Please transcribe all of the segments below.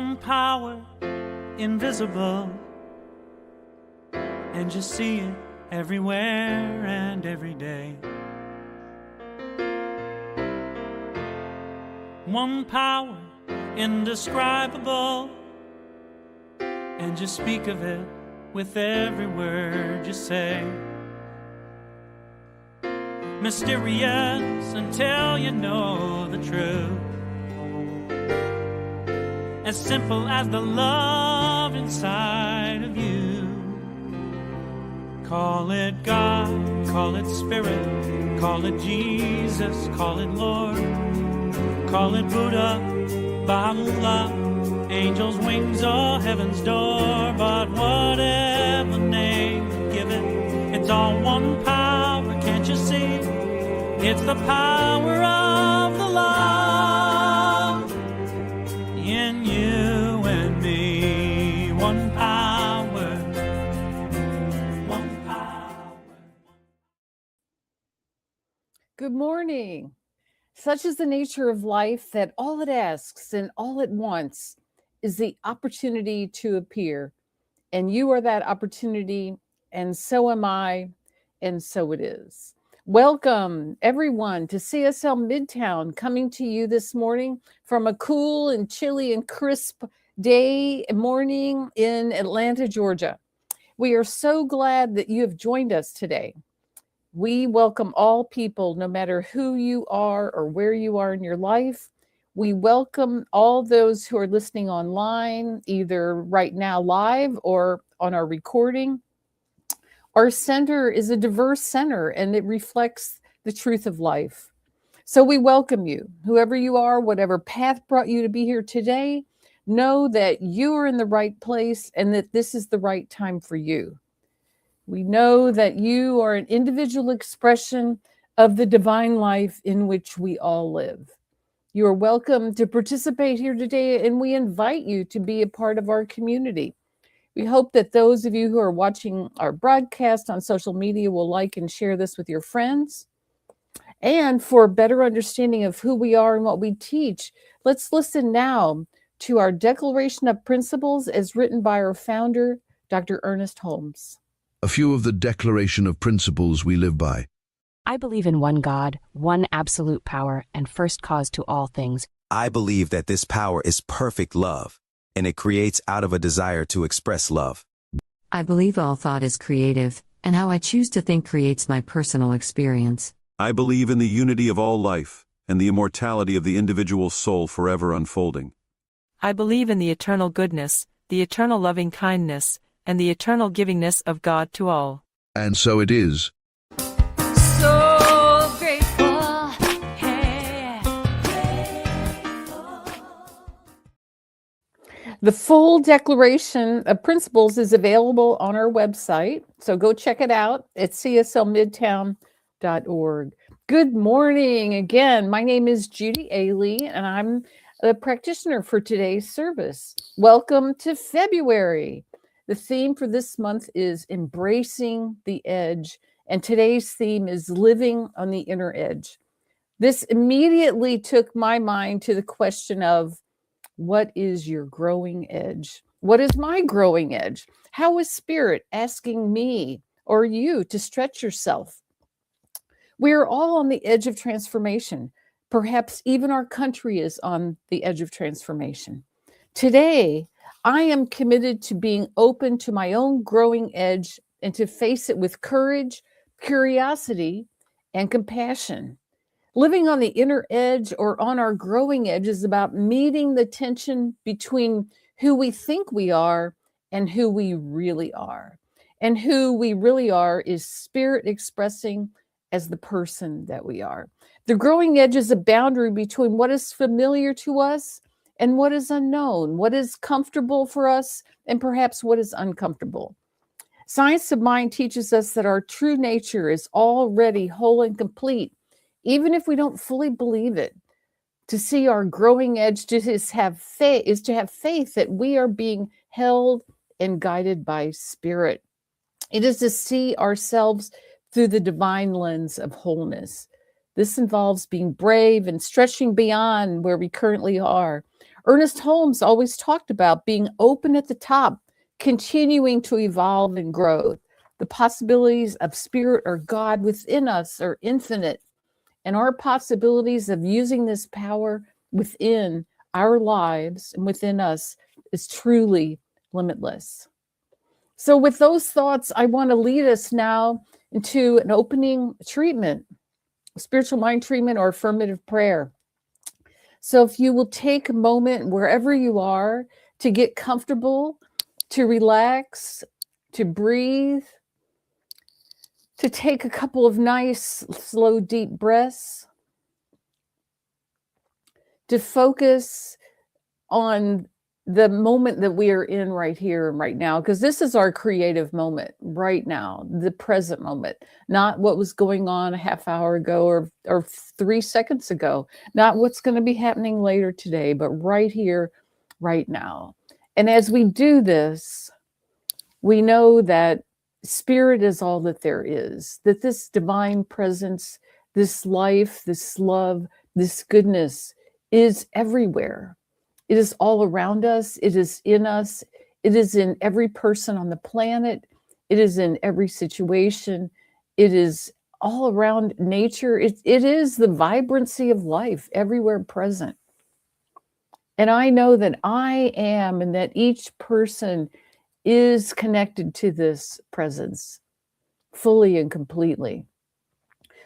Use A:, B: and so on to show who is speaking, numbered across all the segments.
A: One power, invisible, and you see it everywhere and every day. One power, indescribable, and you speak of it with every word you say. Mysterious until you know the truth. As simple as the love inside of you. Call it God, call it Spirit, call it Jesus, call it Lord, call it Buddha, Baha'u'llah, angels' wings or heaven's door. But whatever name you give it, it's all one power, can't you see? It's the power of the love in you and me. One power, one power.
B: Good morning. Such is the nature of life that all it asks and all it wants is the opportunity to appear. And you are that opportunity, and so am I, and so it is. Welcome, everyone, to CSL Midtown, coming to you this morning from a cool and chilly and crisp day morning in Atlanta, Georgia. We are so glad that you have joined us today. We welcome all people, no matter who you are or where you are in your life. We welcome all those who are listening online, either right now live or on our recording. Our center is a diverse center, and it reflects the truth of life. So we welcome you, whoever you are, whatever path brought you to be here today. Know that you are in the right place and that this is the right time for you. We know that you are an individual expression of the divine life in which we all live. You are welcome to participate here today, and we invite you to be a part of our community. We hope that those of you who are watching our broadcast on social media will like and share this with your friends. And for a better understanding of who we are and what we teach, let's listen now to our Declaration of Principles as written by our founder, Dr. Ernest Holmes.
C: A few of the Declaration of Principles we live by.
D: I believe in one God, one absolute power, and first cause to all things.
E: I believe that this power is perfect love, and it creates out of a desire to express love.
F: I believe all thought is creative, and how I choose to think creates my personal experience.
G: I believe in the unity of all life, and the immortality of the individual soul forever unfolding.
H: I believe in the eternal goodness, the eternal loving kindness, and the eternal givingness of God to all.
C: And so it is.
A: So grateful, hey.
B: The full Declaration of Principles is available on our website, so go check it out at cslmidtown.org. Good morning again. My name is Judy Aehle, and I'm the practitioner for today's service. Welcome to February. The theme for this month is Embracing the Edge, and today's theme is Living on the Inner Edge. This immediately took my mind to the question of, what is your growing edge? What is my growing edge? How is Spirit asking me or you to stretch yourself? We are all on the edge of transformation. Perhaps even our country is on the edge of transformation. Today, I am committed to being open to my own growing edge and to face it with courage, curiosity, and compassion. Living on the inner edge or on our growing edge is about meeting the tension between who we think we are and who we really are. And who we really are is Spirit expressing as the person that we are. The growing edge is a boundary between what is familiar to us and what is unknown, what is comfortable for us, and perhaps what is uncomfortable. Science of mind teaches us that our true nature is already whole and complete, even if we don't fully believe it. To see our growing edge is to have faith that we are being held and guided by Spirit. It is to see ourselves through the divine lens of wholeness. This involves being brave and stretching beyond where we currently are. Ernest Holmes always talked about being open at the top, continuing to evolve and grow. The possibilities of spirit or God within us are infinite, and our possibilities of using this power within our lives and within us is truly limitless. So with those thoughts, I want to lead us now into an opening treatment, spiritual mind treatment or affirmative prayer. So if you will take a moment wherever you are to get comfortable, to relax, to breathe, to take a couple of nice, slow, deep breaths, to focus on the moment that we are in right here and right now, because this is our creative moment right now, the present moment, not what was going on a half hour ago or 3 seconds ago, not what's going to be happening later today, but right here, right now. And as we do this, we know that spirit is all that there is, that this divine presence, this life, this love, this goodness is everywhere. It is all around us. It is in us. It is in every person on the planet. It is in every situation. It is all around nature. It is the vibrancy of life everywhere present. And I know that I am, and that each person is connected to this presence fully and completely.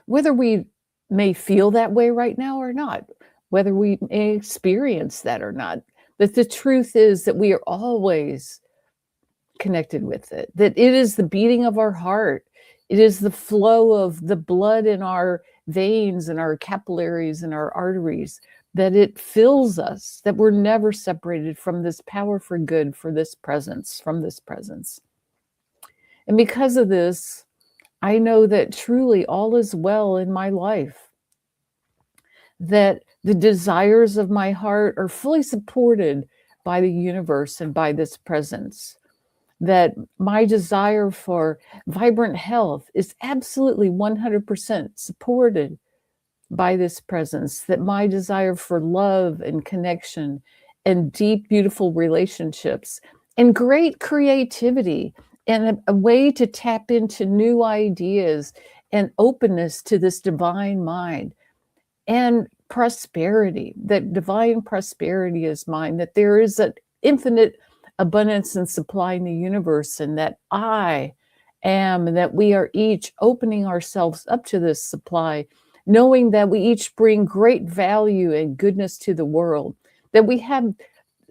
B: Whether we may feel that way right now or not, whether we may experience that or not, that the truth is that we are always connected with it, that it is the beating of our heart. It is the flow of the blood in our veins and our capillaries and our arteries, that it fills us, that we're never separated from this power for good, for this presence, from this presence. And because of this, I know that truly all is well in my life, that the desires of my heart are fully supported by the universe and by this presence, that my desire for vibrant health is absolutely 100% supported by this presence, that my desire for love and connection and deep, beautiful relationships and great creativity and a way to tap into new ideas and openness to this divine mind and prosperity, that divine prosperity is mine, that there is an infinite abundance and supply in the universe, and that I am, and that we are each opening ourselves up to this supply, knowing that we each bring great value and goodness to the world, that we have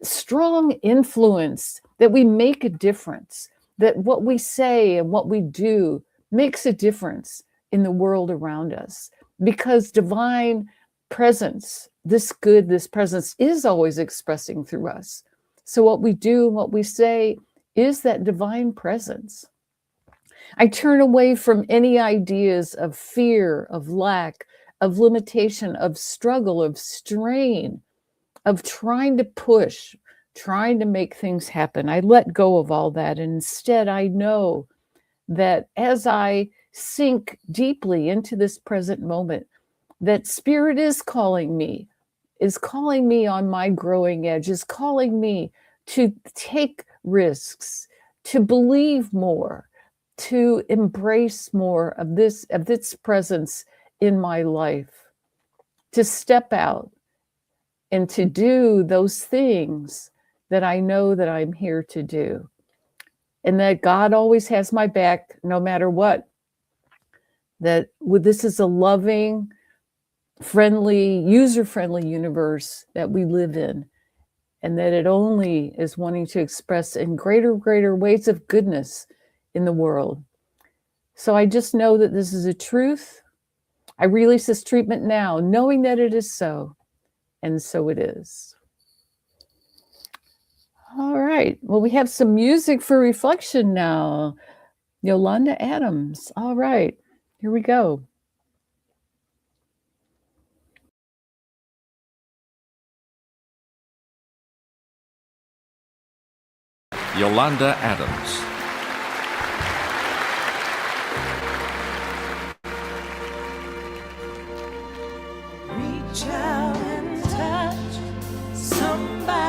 B: strong influence, that we make a difference, that what we say and what we do makes a difference in the world around us, because divine presence, this good, this presence is always expressing through us. So what we do and what we say is that divine presence. I turn away from any ideas of fear, of lack, of limitation, of struggle, of strain, of trying to push, trying to make things happen. I let go of all that. And instead, I know that as I sink deeply into this present moment, that spirit is calling me on my growing edge, is calling me to take risks, to believe more, to embrace more of this presence in my life, to step out and to do those things that I know that I'm here to do. And that God always has my back no matter what. That this is a loving, friendly, user-friendly universe that we live in, and that it only is wanting to express in greater ways of goodness in the world. So I just know that this is a truth. I release this treatment now, knowing that it is so, and so it is. All right. Well, we have some music for reflection now. Yolanda Adams. All right. Here we go.
I: Yolanda Adams.
J: Reach out and touch somebody.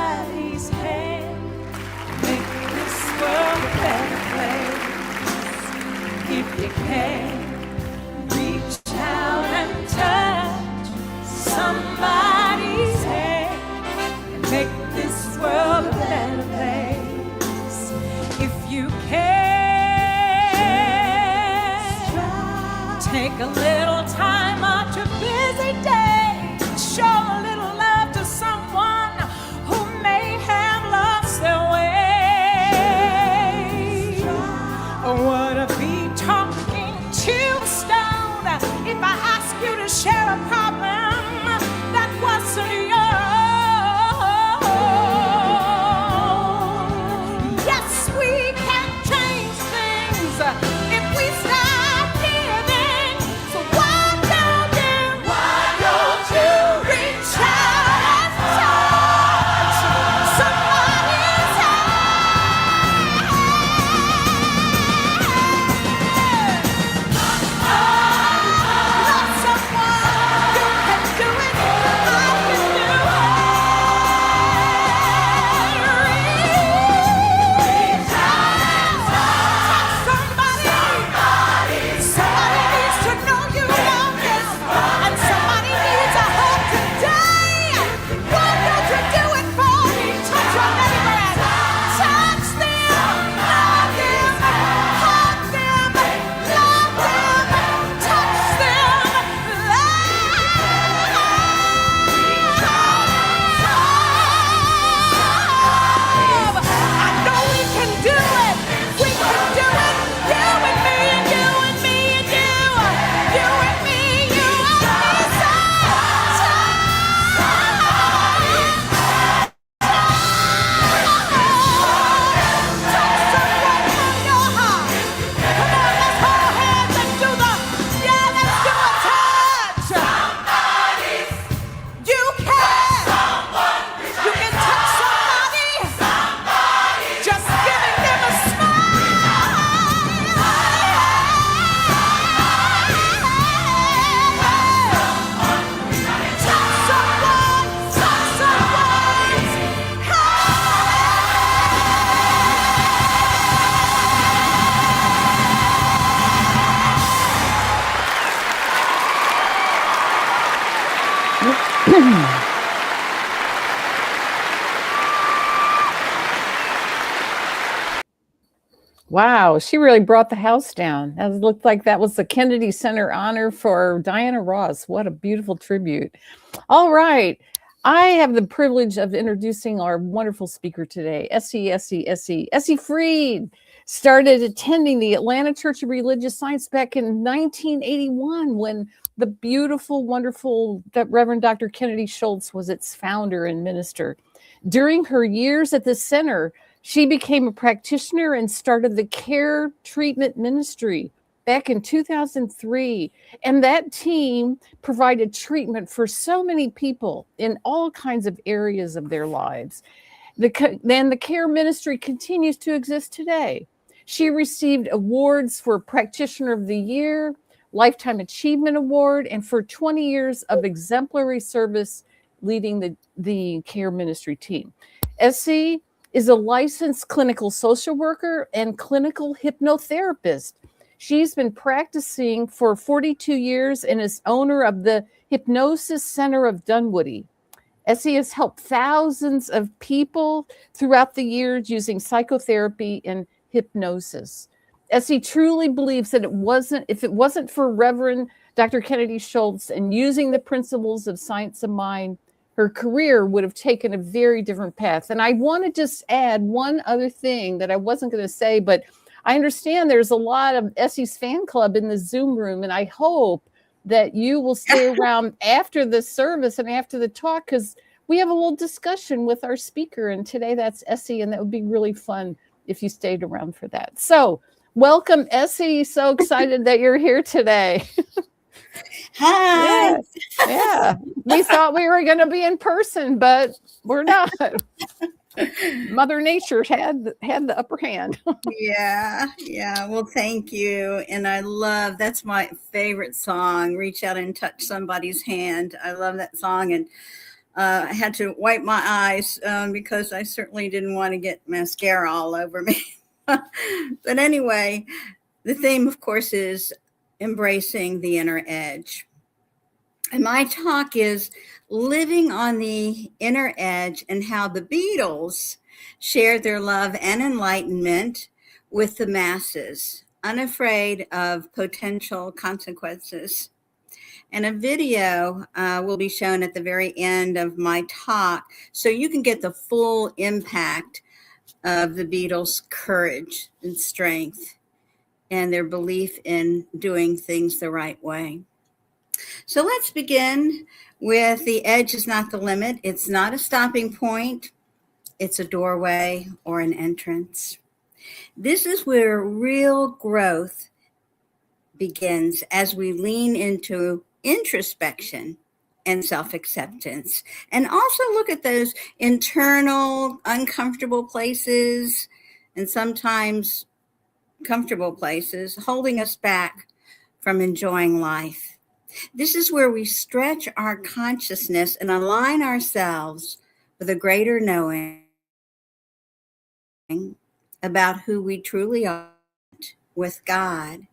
J: you can reach out and touch somebody's hand and make this world a better place. If you can take a little time out your busy day, show a little love to someone who may have lost their way. Would it be talking to a stone if I ask you to share a problem that wasn't yours? Yes, we can change things if we start giving. So why don't you reach out and touch somebody's hand? Love someone, you can do it, I can do it. Reach out and touch somebody. Somebody needs to know you love them, and somebody needs a hug today. Why don't you do it for me? Touch your neighbor and touch them, love them, hug them, love them, touch them, love. I know we can do it. We can do it. You and me and you and me and you. You and me, you and me. Touch someone from your heart. Come on, let's hold hands and do the, yeah, let's do a touch. You can. You can touch somebody. Just giving them a smile. Touch someone, touch someone's
B: Wow, she really brought the house down. That looked like that was the Kennedy Center honor for Diana Ross. What a beautiful tribute. All right. I have the privilege of introducing our wonderful speaker today, Essy Freed. Started attending the Atlanta Church of Religious Science back in 1981 when the beautiful, wonderful Reverend Dr. Kennedy Schultz was its founder and minister. During her years at the center, she became a practitioner and started the Care Treatment Ministry back in 2003. And that team provided treatment for so many people in all kinds of areas of their lives. Then the Care Ministry continues to exist today. She received awards for Practitioner of the Year, Lifetime Achievement Award, and for 20 years of exemplary service leading the Care Ministry team. Essy is a licensed clinical social worker and clinical hypnotherapist. She's been practicing for 42 years and is owner of the Hypnosis Center of Dunwoody. Essy has helped thousands of people throughout the years using psychotherapy and hypnosis. Essy truly believes that if it wasn't for Reverend Dr. Kennedy Schultz and using the principles of science of mind, her career would have taken a very different path. And I want to just add one other thing that I wasn't going to say, but I understand there's a lot of Essy's fan club in the Zoom room, and I hope that you will stay around after the service and after the talk, because we have a little discussion with our speaker, and today that's Essy, and that would be really fun if you stayed around for that. So welcome, Essy. So excited that you're here today.
K: Hi.
B: Yeah. We thought we were going to be in person, but we're not. Mother Nature had the upper hand.
K: Yeah. Well, thank you. And that's my favorite song, Reach Out and Touch Somebody's Hand. I love that song. And I had to wipe my eyes because I certainly didn't want to get mascara all over me. But anyway, The theme, of course, is embracing the inner edge. And my talk is living on the inner edge and how the Beatles shared their love and enlightenment with the masses, unafraid of potential consequences. And a video will be shown at the very end of my talk so you can get the full impact of the Beatles' courage and strength and their belief in doing things the right way. So let's begin with the edge is not the limit. It's not a stopping point. It's a doorway or an entrance. This is where real growth begins as we lean into introspection and self-acceptance, and also look at those internal uncomfortable places and sometimes comfortable places holding us back from enjoying life. This is where we stretch our consciousness and align ourselves with a greater knowing about who we truly are with God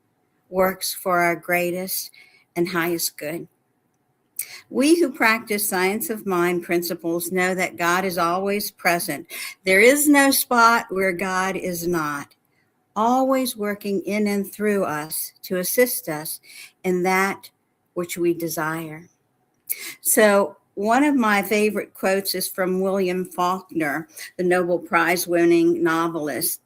K: works for our greatest and highest good. We who practice science of mind principles know that God is always present. There is no spot where God is not, always working in and through us to assist us in that which we desire. So one of my favorite quotes is from William Faulkner, the Nobel Prize-winning novelist.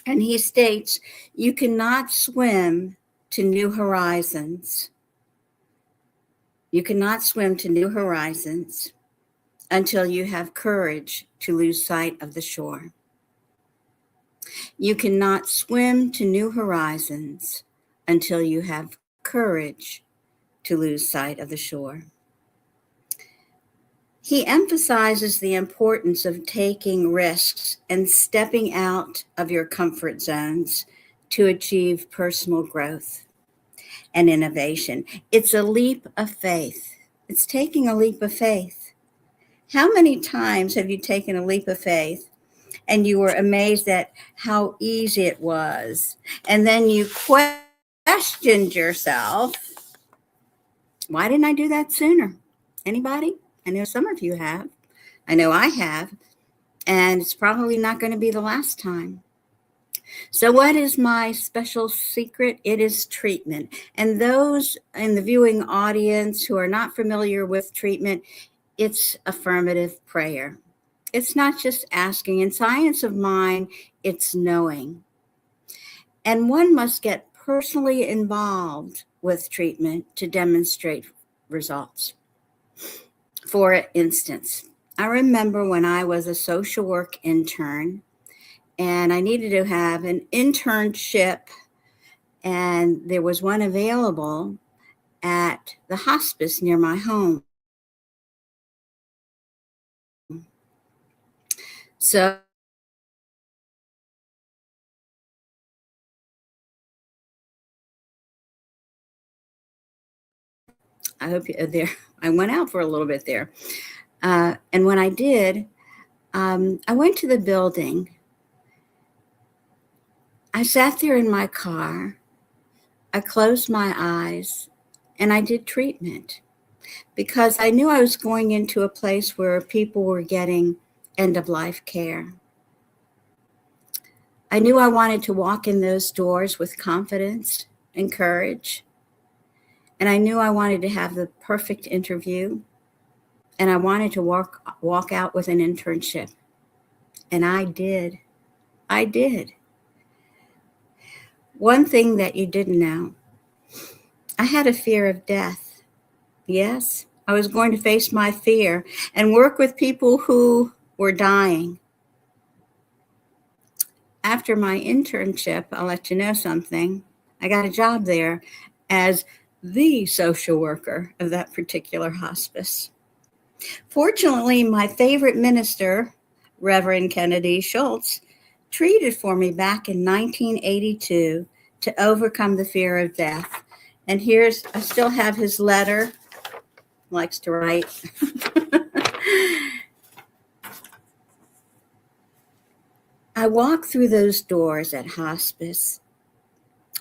K: And he states, "You cannot swim to new horizons. You cannot swim to new horizons until you have courage to lose sight of the shore. You cannot swim to new horizons until you have courage to lose sight of the shore." He emphasizes the importance of taking risks and stepping out of your comfort zones to achieve personal growth and innovation. It's a leap of faith. It's taking a leap of faith. How many times have you taken a leap of faith and you were amazed at how easy it was? And then you questioned yourself, why didn't I do that sooner? Anybody? I know some of you have. I know I have. And it's probably not going to be the last time. So what is my special secret? It is treatment. And those in the viewing audience who are not familiar with treatment, it's affirmative prayer. It's not just asking. In science of mind, it's knowing. And one must get personally involved with treatment to demonstrate results. For instance, I remember when I was a social work intern and I needed to have an internship, and there was one available at the hospice near my home. So I hope you're there. I went out for a little bit there. And when I did, I went to the building. I sat there in my car. I closed my eyes and I did treatment because I knew I was going into a place where people were getting end-of-life care. I knew I wanted to walk in those doors with confidence and courage. And I knew I wanted to have the perfect interview. And I wanted to walk out with an internship. And I did. I did. One thing that you didn't know, I had a fear of death. Yes, I was going to face my fear and work with people who were dying. After my internship, I'll let you know something. I got a job there as the social worker of that particular hospice. Fortunately, my favorite minister, Reverend Kennedy Schultz, treated for me back in 1982 to overcome the fear of death. And I still have his letter. Likes to write. I walked through those doors at hospice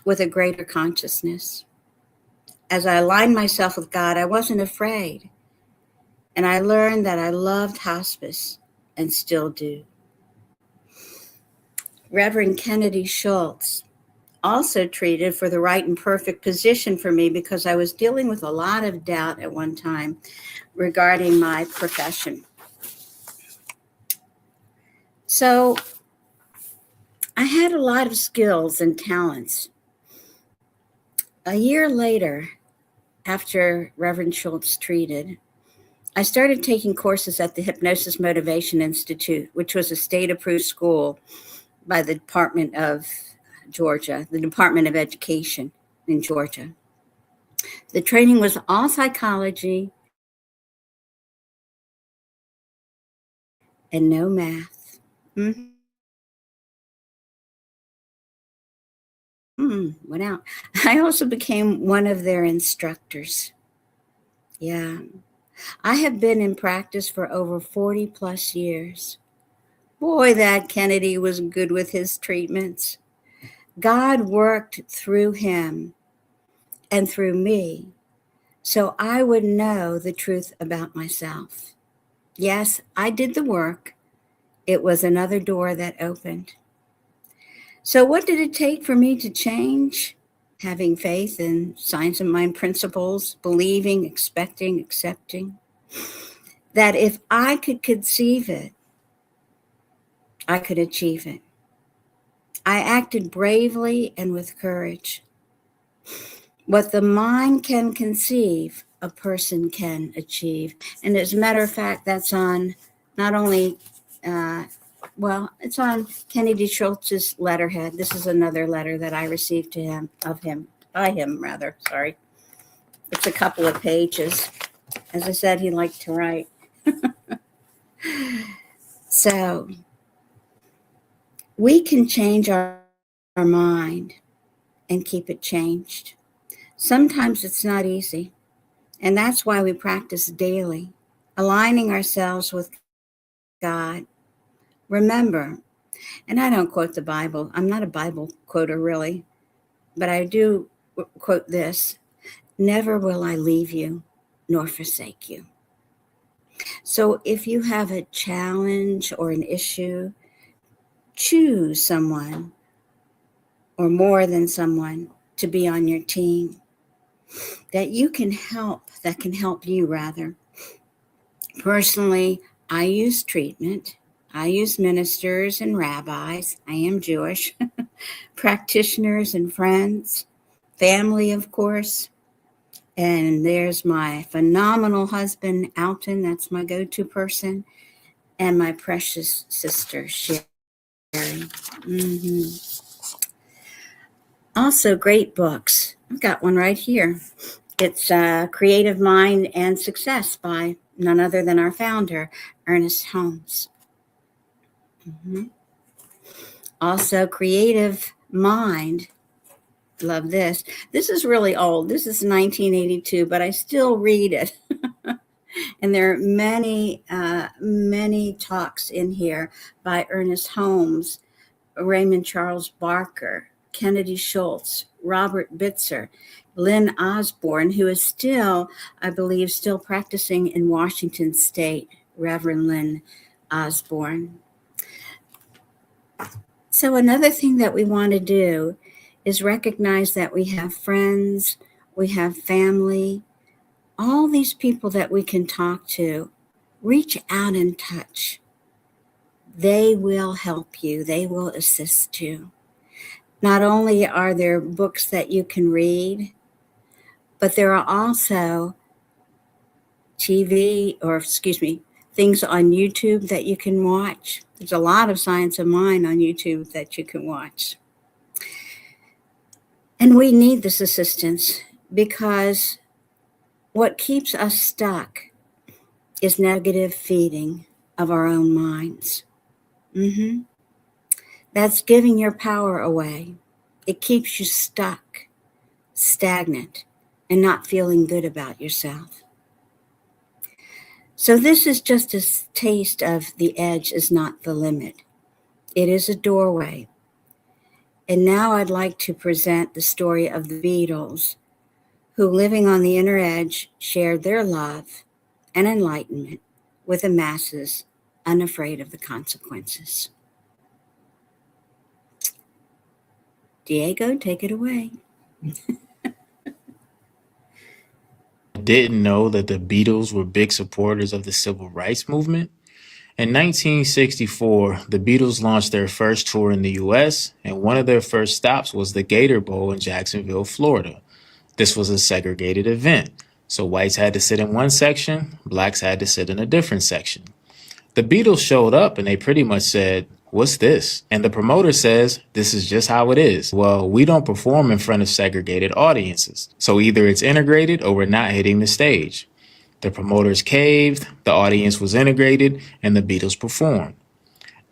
K: with a greater consciousness. As I aligned myself with God, I wasn't afraid. And I learned that I loved hospice and still do. Reverend Kennedy Schultz also treated for the right and perfect position for me because I was dealing with a lot of doubt at one time regarding my profession. So I had a lot of skills and talents. A year later, after Reverend Schultz treated, I started taking courses at the Hypnosis Motivation Institute, which was a state-approved school by the Department of Georgia, the Department of Education in Georgia. The training was all psychology and no math. Went out. I also became one of their instructors. Yeah. I have been in practice for over 40 plus years. Boy, that Kennedy was good with his treatments. God worked through him and through me so I would know the truth about myself. Yes, I did the work. It was another door that opened. So what did it take for me to change? Having faith in Science of Mind principles, believing, expecting, accepting. That if I could conceive it, I could achieve it. I acted bravely and with courage. What the mind can conceive, a person can achieve. And as a matter of fact, that's on not only, it's on Kennedy Schultz's letterhead. This is another letter that I received by him. It's a couple of pages. As I said, he liked to write. So we can change our mind and keep it changed. Sometimes it's not easy, and that's why we practice daily, aligning ourselves with God. Remember, and I don't quote the Bible. I'm not a Bible quoter, really, but I do quote this: never will I leave you nor forsake you. So if you have a challenge or an issue, choose someone or more than someone to be on your team that can help you rather. Personally, I use treatment. I use ministers and rabbis. I am Jewish. Practitioners and friends. Family, of course. And there's my phenomenal husband, Alton. That's my go-to person. And my precious sister, Sherry. Also, great books. I've got one right here. It's Creative Mind and Success by none other than our founder, Ernest Holmes. Also, Creative Mind. Love this. This is really old. This is 1982, but I still read it. And there are many talks in here by Ernest Holmes, Raymond Charles Barker, Kennedy Schultz, Robert Bitzer, Lynn Osborne, who is still, I believe, still practicing in Washington State, Reverend Lynn Osborne. So another thing that we want to do is recognize that we have friends, we have family, all these people that we can talk to. Reach out and touch. They will help you. They will assist you. Not only are there books that you can read, but there are also things on YouTube that you can watch. There's a lot of Science of Mind on YouTube that you can watch. And we need this assistance because what keeps us stuck is negative feeding of our own minds. That's giving your power away. It keeps you stuck, stagnant, and not feeling good about yourself. So this is just a taste of the edge is not the limit. It is a doorway. And now I'd like to present the story of the Beatles, who, living on the inner edge, shared their love and enlightenment with the masses, unafraid of the consequences. Diego, take it away.
L: Didn't know that the Beatles were big supporters of the civil rights movement. In 1964, the Beatles launched their first tour in the US, and one of their first stops was the Gator Bowl in Jacksonville, Florida. This was a segregated event, so whites had to sit in one section, blacks had to sit in a different section. The Beatles showed up and they pretty much said, "What's this?" And the promoter says, "This is just how it is. Well, we don't perform in front of segregated audiences, so either it's integrated or we're not hitting the stage." The promoters caved, the audience was integrated, and the Beatles performed.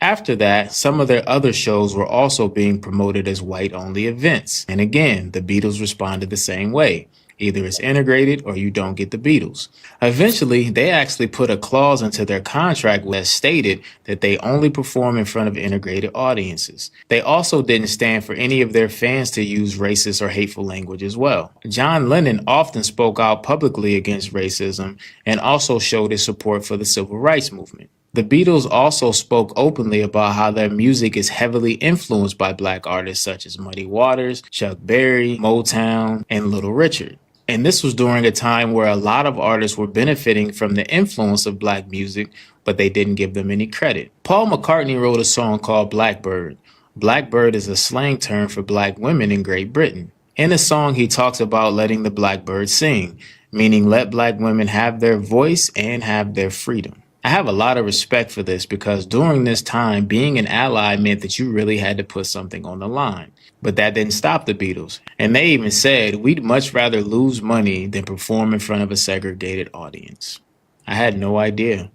L: After that, some of their other shows were also being promoted as white-only events. And again, the Beatles responded the same way. Either it's integrated or you don't get the Beatles. Eventually, they actually put a clause into their contract that stated that they only perform in front of integrated audiences. They also didn't stand for any of their fans to use racist or hateful language as well. John Lennon often spoke out publicly against racism and also showed his support for the civil rights movement. The Beatles also spoke openly about how their music is heavily influenced by black artists such as Muddy Waters, Chuck Berry, Motown, and Little Richard. And this was during a time where a lot of artists were benefiting from the influence of black music, but they didn't give them any credit. Paul McCartney wrote a song called Blackbird. Blackbird is a slang term for black women in Great Britain. In the song, he talks about letting the blackbird sing, meaning let black women have their voice and have their freedom. I have a lot of respect for this because during this time, being an ally meant that you really had to put something on the line. But that didn't stop the Beatles. And they even said, we'd much rather lose money than perform in front of a segregated audience. I had no idea.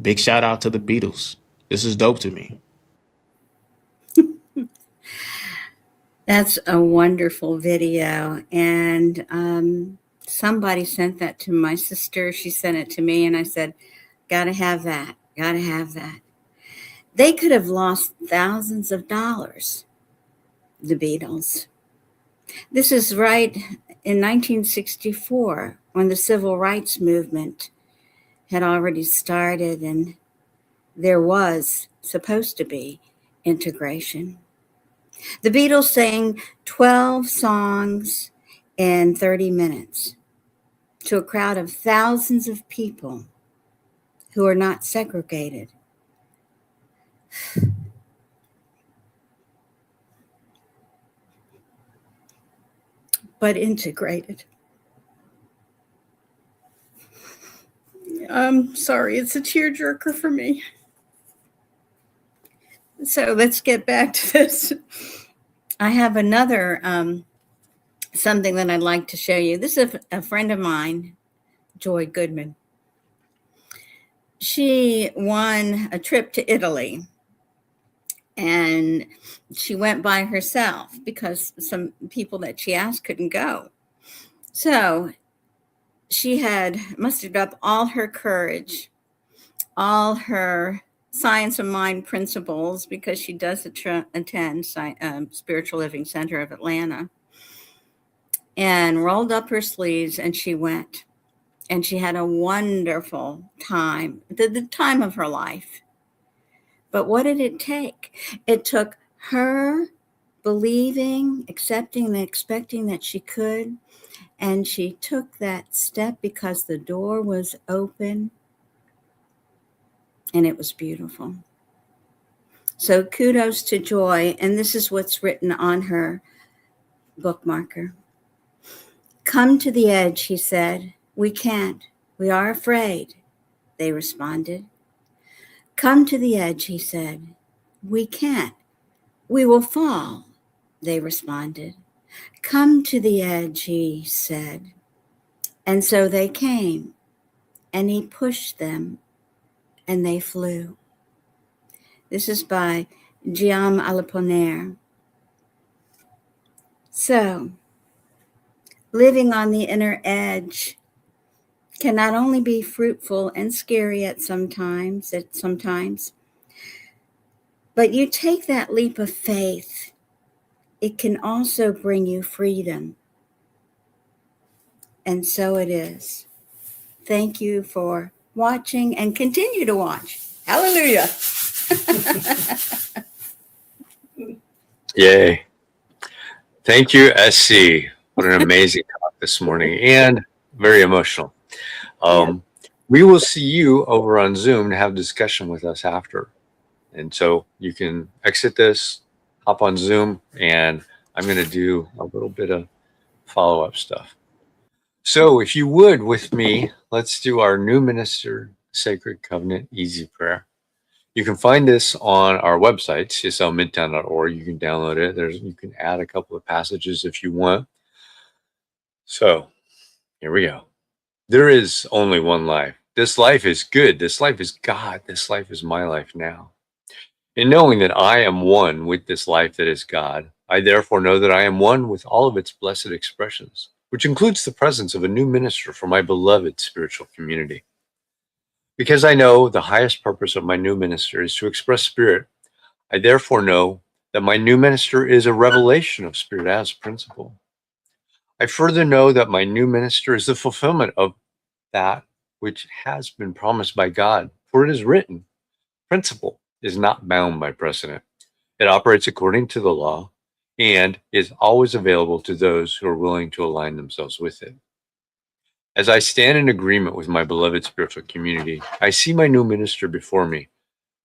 L: Big shout out to the Beatles. This is dope to me.
K: That's a wonderful video. And somebody sent that to my sister. She sent it to me and I said, gotta have that. Gotta have that. They could have lost thousands of dollars, the Beatles. This is right in 1964 when the civil rights movement had already started and there was supposed to be integration. The Beatles sang 12 songs in 30 minutes to a crowd of thousands of people who are not segregated. But integrated. I'm sorry, it's a tearjerker for me. So let's get back to this. I have another something that I'd like to show you. This is a friend of mine, Joy Goodman. She won a trip to Italy and she went by herself because some people that she asked couldn't go. So she had mustered up all her courage, all her science of mind principles, because she does attend Spiritual Living Center of Atlanta, and rolled up her sleeves and she went. And she had a wonderful time, the time of her life. But what did it take? It took her believing, accepting, and expecting that she could. And she took that step because the door was open. And it was beautiful. So kudos to Joy. And this is what's written on her bookmarker. Come to the edge, he said. We can't. We are afraid, they responded. Come to the edge, he said. We can't. We will fall, they responded. Come to the edge, he said. And so they came, and he pushed them, and they flew. This is by Guillaume Apollinaire. So, living on the inner edge can not only be fruitful and scary at sometimes, but you take that leap of faith it can also bring you freedom. And so it is. Thank you for watching and continue to watch. Hallelujah.
M: Yay. Thank you, Essy. What an amazing talk this morning and very emotional. We will see you over on Zoom to have discussion with us after. And so you can exit this, hop on Zoom, and I'm going to do a little bit of follow-up stuff. So if you would, with me, let's do our new minister sacred covenant easy prayer. You can find this on our website, cslmidtown.org. You can download it. You can add a couple of passages if you want. So here we go. There is only one life. This life is good. This life is God. This life is my life now. In knowing that I am one with this life that is God, I therefore know that I am one with all of its blessed expressions, which includes the presence of a new minister for my beloved spiritual community. Because I know the highest purpose of my new minister is to express spirit, I therefore know that my new minister is a revelation of spirit as principle. I further know that my new minister is the fulfillment of that which has been promised by God, for it is written, principle is not bound by precedent. It operates according to the law and is always available to those who are willing to align themselves with it. As I stand in agreement with my beloved spiritual community, I see my new minister before me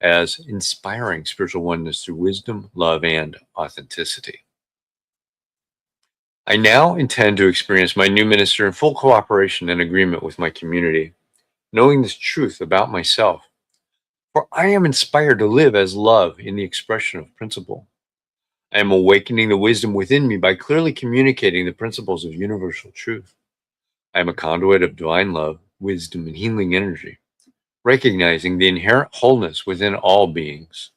M: as inspiring spiritual oneness through wisdom, love, and authenticity. I now intend to experience my new minister in full cooperation and agreement with my community, knowing this truth about myself. For I am inspired to live as love in the expression of principle. I am awakening the wisdom within me by clearly communicating the principles of universal truth. I am a conduit of divine love, wisdom, and healing energy, recognizing the inherent wholeness within all beings.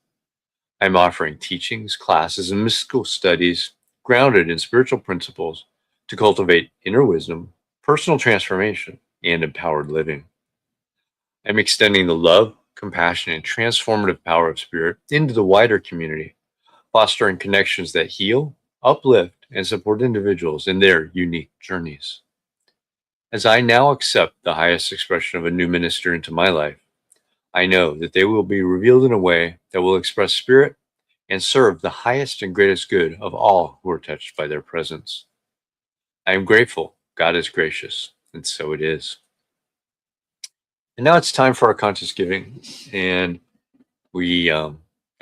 M: I am offering teachings, classes, and mystical studies grounded in spiritual principles to cultivate inner wisdom, personal transformation, and empowered living. I am extending the love, compassion, and transformative power of spirit into the wider community, fostering connections that heal, uplift, and support individuals in their unique journeys. As I now accept the highest expression of a new minister into my life, I know that they will be revealed in a way that will express spirit and serve the highest and greatest good of all who are touched by their presence. I am grateful. God is gracious, and so it is. And now it's time for our conscious giving, and we are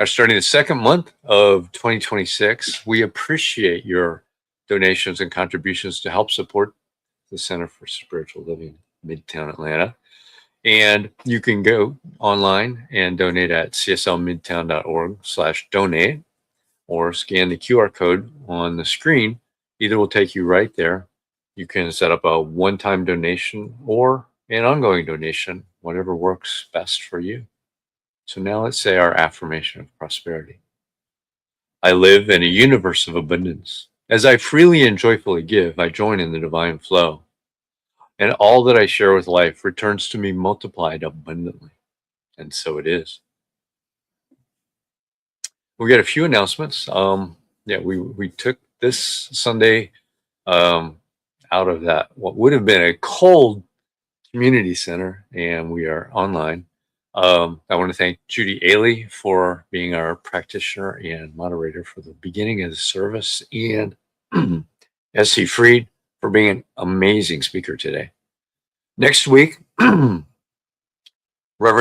M: starting the second month of 2026. We appreciate your donations and contributions to help support the Center for Spiritual Living, Midtown-Alanta. And you can go online and donate at cslmidtown.org/donate, or scan the QR code on the screen. Either will take you right there. You can set up a one-time donation or an ongoing donation, whatever works best for you. So now let's say our affirmation of prosperity. I live in a universe of abundance. As I freely and joyfully give, I join in the divine flow. And all that I share with life returns to me multiplied abundantly. And so it is. We got a few announcements. We took this Sunday out of that, what would have been a cold community center, and we are online. I want to thank Judy Aehle for being our practitioner and moderator for the beginning of the service, and Essy Fried for being an amazing speaker today. Next week, Reverend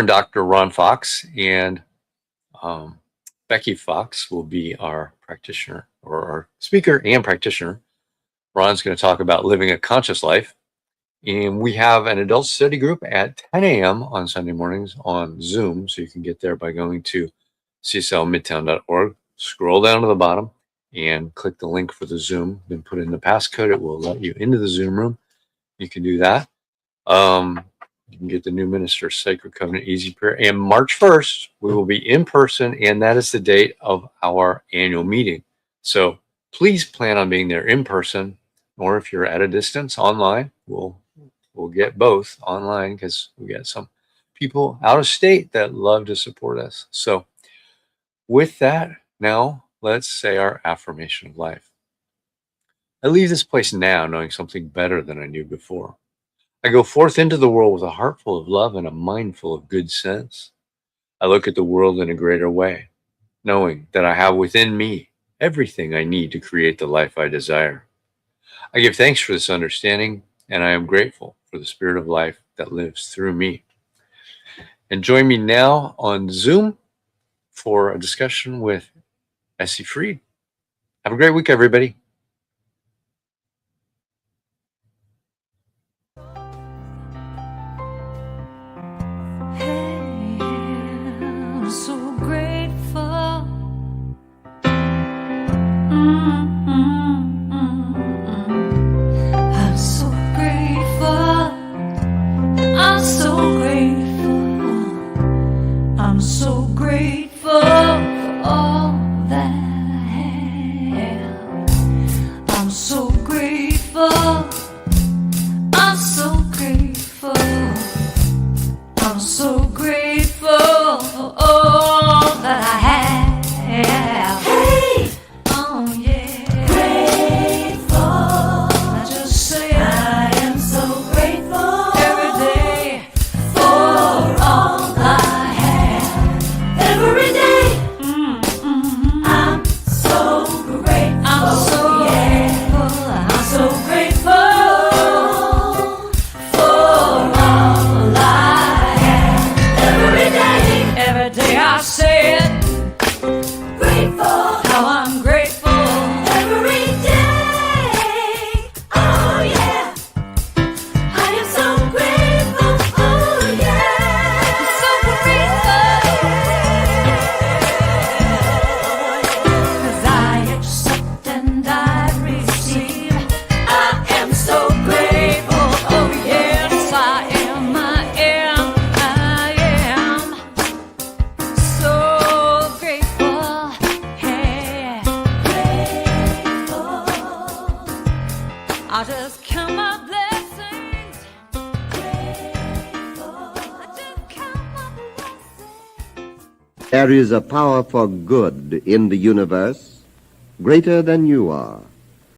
M: Dr. Ron Fox and Becky Fox will be our practitioner, or our speaker and practitioner. Ron's going to talk about living a conscious life. And we have an adult study group at 10 a.m. on Sunday mornings on Zoom. So you can get there by going to cslmidtown.org, scroll down to the bottom, and click the link for the Zoom. Then put in the passcode. It will let you into the Zoom room. You can do that. You can get the new minister's Sacred Covenant Easy Prayer. And March 1st, we will be in person, and that is the date of our annual meeting. So please plan on being there in person, or if you're at a distance, online. We'll get both online because we got some people out of state that love to support us. So with that, now let's say our affirmation of life. I leave this place now knowing something better than I knew before. I go forth into the world with a heart full of love and a mind full of good sense. I look at the world in a greater way, knowing that I have within me everything I need to create the life I desire. I give thanks for this understanding, and I am grateful for the spirit of life that lives through me. And join me now on Zoom for a discussion with Essy Freed. Have a great week, everybody.
J: I'm so grateful. I'm so grateful. I'm so grateful. I'm so grateful for all that I have. I'm so grateful. I'm so grateful. I'm so grateful for all that I have. Hey! Oh yeah. Grateful. I just say I am so grateful every day for all I have. Every day. I'm so grateful. I'm so grateful. I'm so grateful for all I have. Every day I say it. Grateful. How I'm grateful. Every day. Oh yeah. I am so grateful. Oh yeah. I'm so grateful. 'Cause I accept and I receive. I am so grateful. Oh yes, I am. I am so grateful. Hey, grateful. I just count my blessings. Grateful. I just count my blessings.
N: There is a power for good in the universe greater than you are.